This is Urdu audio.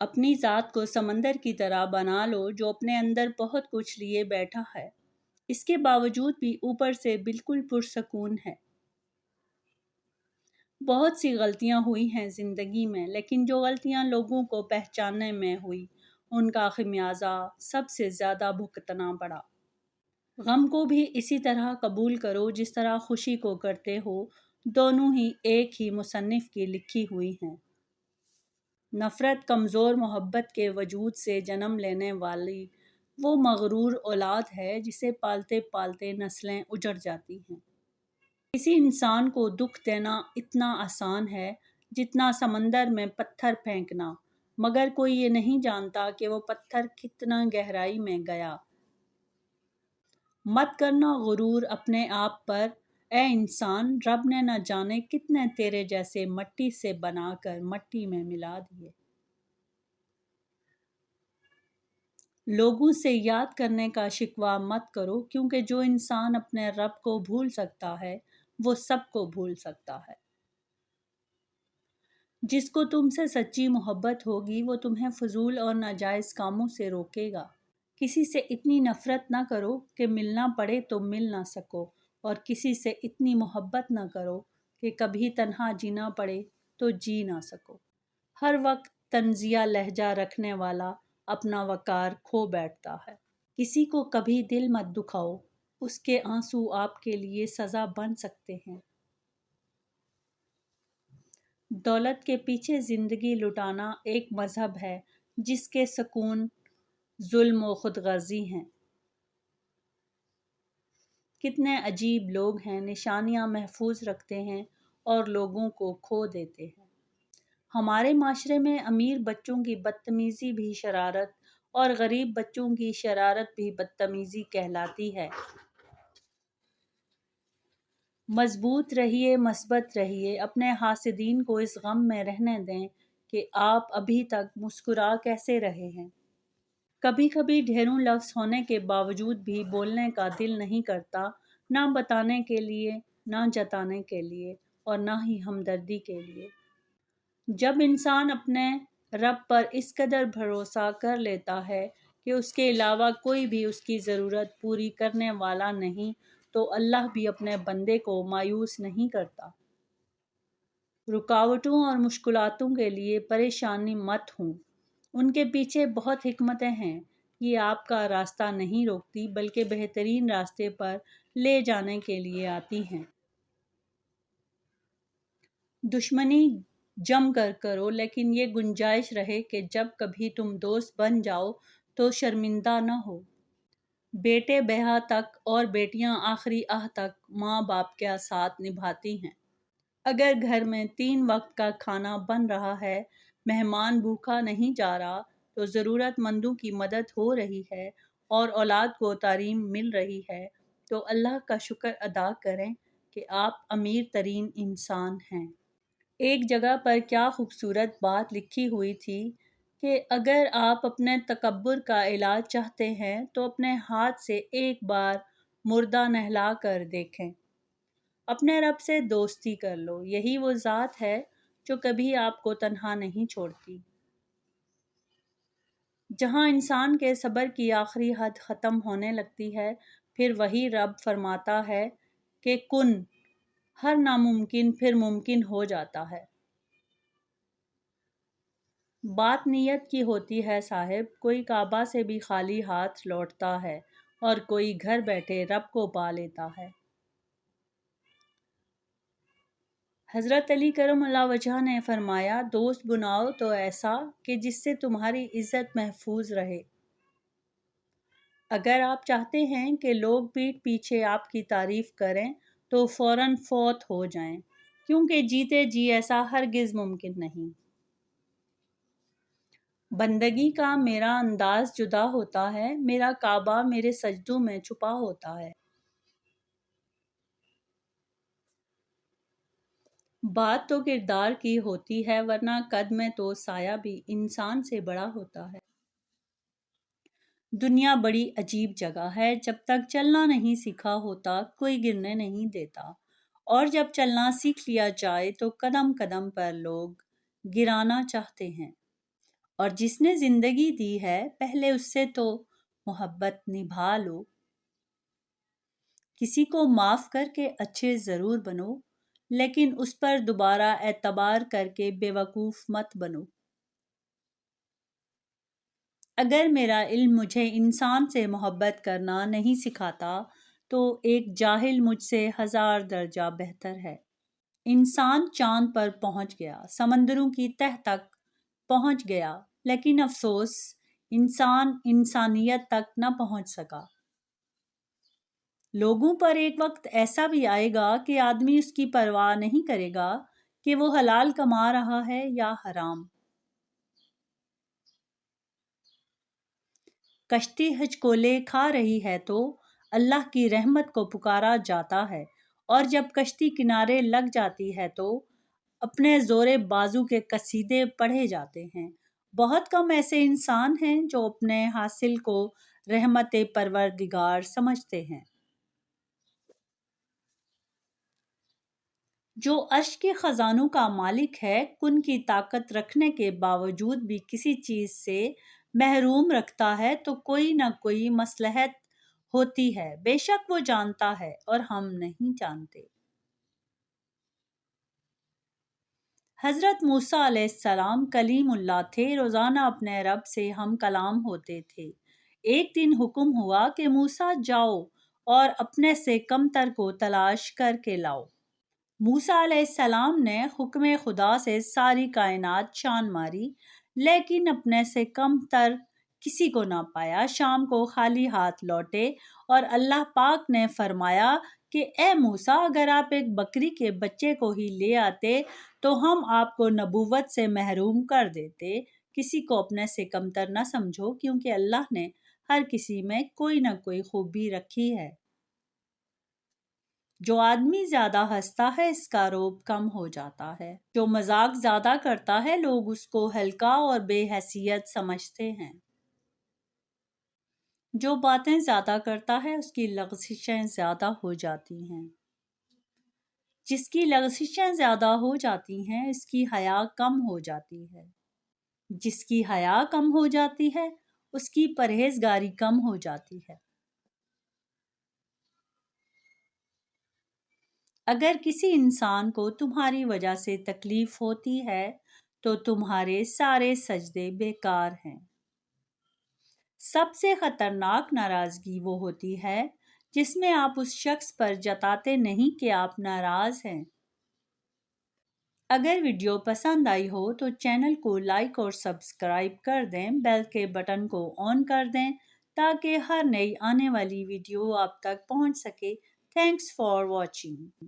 اپنی ذات کو سمندر کی طرح بنا لو جو اپنے اندر بہت کچھ لیے بیٹھا ہے، اس کے باوجود بھی اوپر سے بالکل پرسکون ہے۔ بہت سی غلطیاں ہوئی ہیں زندگی میں، لیکن جو غلطیاں لوگوں کو پہچاننے میں ہوئی، ان کا خمیازہ سب سے زیادہ بھگتنا پڑا۔ غم کو بھی اسی طرح قبول کرو جس طرح خوشی کو کرتے ہو، دونوں ہی ایک ہی مصنف کی لکھی ہوئی ہیں۔ نفرت کمزور محبت کے وجود سے جنم لینے والی وہ مغرور اولاد ہے جسے پالتے پالتے نسلیں اجڑ جاتی ہیں۔ کسی انسان کو دکھ دینا اتنا آسان ہے جتنا سمندر میں پتھر پھینکنا، مگر کوئی یہ نہیں جانتا کہ وہ پتھر کتنا گہرائی میں گیا۔ مت کرنا غرور اپنے آپ پر، اے انسان، رب نے نہ جانے کتنے تیرے جیسے مٹی سے بنا کر مٹی میں ملا دیے۔ لوگوں سے یاد کرنے کا شکوہ مت کرو، کیونکہ جو انسان اپنے رب کو بھول سکتا ہے وہ سب کو بھول سکتا ہے۔ جس کو تم سے سچی محبت ہوگی وہ تمہیں فضول اور ناجائز کاموں سے روکے گا۔ کسی سے اتنی نفرت نہ کرو کہ ملنا پڑے تو مل نہ سکو، اور کسی سے اتنی محبت نہ کرو کہ کبھی تنہا جینا پڑے تو جی نہ سکو۔ ہر وقت طنزیہ لہجہ رکھنے والا اپنا وقار کھو بیٹھتا ہے۔ کسی کو کبھی دل مت دکھاؤ، اس کے آنسو آپ کے لیے سزا بن سکتے ہیں۔ دولت کے پیچھے زندگی لٹانا ایک مذہب ہے جس کے سکون ظلم و خود غرضی ہیں۔ کتنے عجیب لوگ ہیں، نشانیاں محفوظ رکھتے ہیں اور لوگوں کو کھو دیتے ہیں۔ ہمارے معاشرے میں امیر بچوں کی بدتمیزی بھی شرارت اور غریب بچوں کی شرارت بھی بدتمیزی کہلاتی ہے۔ مضبوط رہیے، مثبت رہیے، اپنے حاسدین کو اس غم میں رہنے دیں کہ آپ ابھی تک مسکرا کیسے رہے ہیں۔ کبھی کبھی ڈھیروں لفظ ہونے کے باوجود بھی بولنے کا دل نہیں کرتا، نہ بتانے کے لیے، نہ جتانے کے لیے، اور نہ ہی ہمدردی کے لیے۔ جب انسان اپنے رب پر اس قدر بھروسہ کر لیتا ہے کہ اس کے علاوہ کوئی بھی اس کی ضرورت پوری کرنے والا نہیں، تو اللہ بھی اپنے بندے کو مایوس نہیں کرتا۔ رکاوٹوں اور مشکلاتوں کے لیے پریشانی مت ہوں، ان کے پیچھے بہت حکمتیں ہیں۔ یہ آپ کا راستہ نہیں روکتی بلکہ بہترین راستے پر لے جانے کے لیے آتی ہیں۔ دشمنی جم کر کرو، لیکن یہ گنجائش رہے کہ جب کبھی تم دوست بن جاؤ تو شرمندہ نہ ہو۔ بیٹے بیاہ تک اور بیٹیاں آخری آہ تک ماں باپ کا ساتھ نبھاتی ہیں۔ اگر گھر میں 3 وقت کا کھانا بن رہا ہے، مہمان بھوکا نہیں جا رہا، تو ضرورت مندوں کی مدد ہو رہی ہے اور اولاد کو تعلیم مل رہی ہے، تو اللہ کا شکر ادا کریں کہ آپ امیر ترین انسان ہیں۔ ایک جگہ پر کیا خوبصورت بات لکھی ہوئی تھی کہ اگر آپ اپنے تکبر کا علاج چاہتے ہیں تو اپنے ہاتھ سے ایک بار مردہ نہلا کر دیکھیں۔ اپنے رب سے دوستی کر لو، یہی وہ ذات ہے جو کبھی آپ کو تنہا نہیں چھوڑتی۔ جہاں انسان کے صبر کی آخری حد ختم ہونے لگتی ہے، پھر وہی رب فرماتا ہے کہ کن، ہر ناممکن پھر ممکن ہو جاتا ہے۔ بات نیت کی ہوتی ہے صاحب، کوئی کعبہ سے بھی خالی ہاتھ لوٹتا ہے اور کوئی گھر بیٹھے رب کو پا لیتا ہے۔ حضرت علی کرم اللہ وجہہ نے فرمایا، دوست بناؤ تو ایسا کہ جس سے تمہاری عزت محفوظ رہے۔ اگر آپ چاہتے ہیں کہ لوگ پیٹھ پیچھے آپ کی تعریف کریں تو فوراً فوت ہو جائیں، کیونکہ جیتے جی ایسا ہرگز ممکن نہیں۔ بندگی کا میرا انداز جدا ہوتا ہے، میرا کعبہ میرے سجدوں میں چھپا ہوتا ہے۔ بات تو کردار کی ہوتی ہے، ورنہ قد میں تو سایہ بھی انسان سے بڑا ہوتا ہے۔ دنیا بڑی عجیب جگہ ہے، جب تک چلنا نہیں سیکھا ہوتا کوئی گرنے نہیں دیتا، اور جب چلنا سیکھ لیا جائے تو قدم قدم پر لوگ گرانا چاہتے ہیں۔ اور جس نے زندگی دی ہے پہلے اس سے تو محبت نبھا لو۔ کسی کو معاف کر کے اچھے ضرور بنو، لیکن اس پر دوبارہ اعتبار کر کے بے وقوف مت بنو۔ اگر میرا علم مجھے انسان سے محبت کرنا نہیں سکھاتا تو ایک جاہل مجھ سے 1000 درجہ بہتر ہے۔ انسان چاند پر پہنچ گیا، سمندروں کی تہہ تک پہنچ گیا، لیکن افسوس انسان انسانیت تک نہ پہنچ سکا۔ لوگوں پر ایک وقت ایسا بھی آئے گا کہ آدمی اس کی پرواہ نہیں کرے گا کہ وہ حلال کما رہا ہے یا حرام۔ کشتی ہچکولے کھا رہی ہے تو اللہ کی رحمت کو پکارا جاتا ہے، اور جب کشتی کنارے لگ جاتی ہے تو اپنے زور بازو کے قصیدے پڑھے جاتے ہیں۔ بہت کم ایسے انسان ہیں جو اپنے حاصل کو رحمت پروردگار سمجھتے ہیں۔ جو عرش کے خزانوں کا مالک ہے، کن کی طاقت رکھنے کے باوجود بھی کسی چیز سے محروم رکھتا ہے تو کوئی نہ کوئی مصلحت ہوتی ہے، بے شک وہ جانتا ہے اور ہم نہیں جانتے۔ حضرت موسیٰ علیہ السلام کلیم اللہ تھے، روزانہ اپنے رب سے ہم کلام ہوتے تھے۔ ایک دن حکم ہوا کہ موسیٰ جاؤ اور اپنے سے کم تر کو تلاش کر کے لاؤ۔ موسیٰ علیہ السلام نے حکم خدا سے ساری کائنات چھان ماری، لیکن اپنے سے کم تر کسی کو نہ پایا۔ شام کو خالی ہاتھ لوٹے اور اللہ پاک نے فرمایا کہ اے موسیٰ، اگر آپ ایک بکری کے بچے کو ہی لے آتے تو ہم آپ کو نبوت سے محروم کر دیتے۔ کسی کو اپنے سے کمتر نہ سمجھو، کیونکہ اللہ نے ہر کسی میں کوئی نہ کوئی خوبی رکھی ہے۔ جو آدمی زیادہ ہنستا ہے اس کا روب کم ہو جاتا ہے، جو مذاق زیادہ کرتا ہے لوگ اس کو ہلکا اور بے حیثیت سمجھتے ہیں۔ جو باتیں زیادہ کرتا ہے اس کی لغزشیں زیادہ ہو جاتی ہیں۔ جس کی لغزشیں زیادہ ہو جاتی ہیں اس کی حیا کم ہو جاتی ہے۔ جس کی حیا کم ہو جاتی ہے اس کی پرہیزگاری کم ہو جاتی ہے۔ اگر کسی انسان کو تمہاری وجہ سے تکلیف ہوتی ہے تو تمہارے سارے سجدے بیکار ہیں۔ سب سے خطرناک ناراضگی وہ ہوتی ہے جس میں آپ اس شخص پر جتاتے نہیں کہ آپ ناراض ہیں۔ اگر ویڈیو پسند آئی ہو تو چینل کو لائک اور سبسکرائب کر دیں، بیل کے بٹن کو آن کر دیں تاکہ ہر نئی آنے والی ویڈیو آپ تک پہنچ سکے۔ Thanks for watching.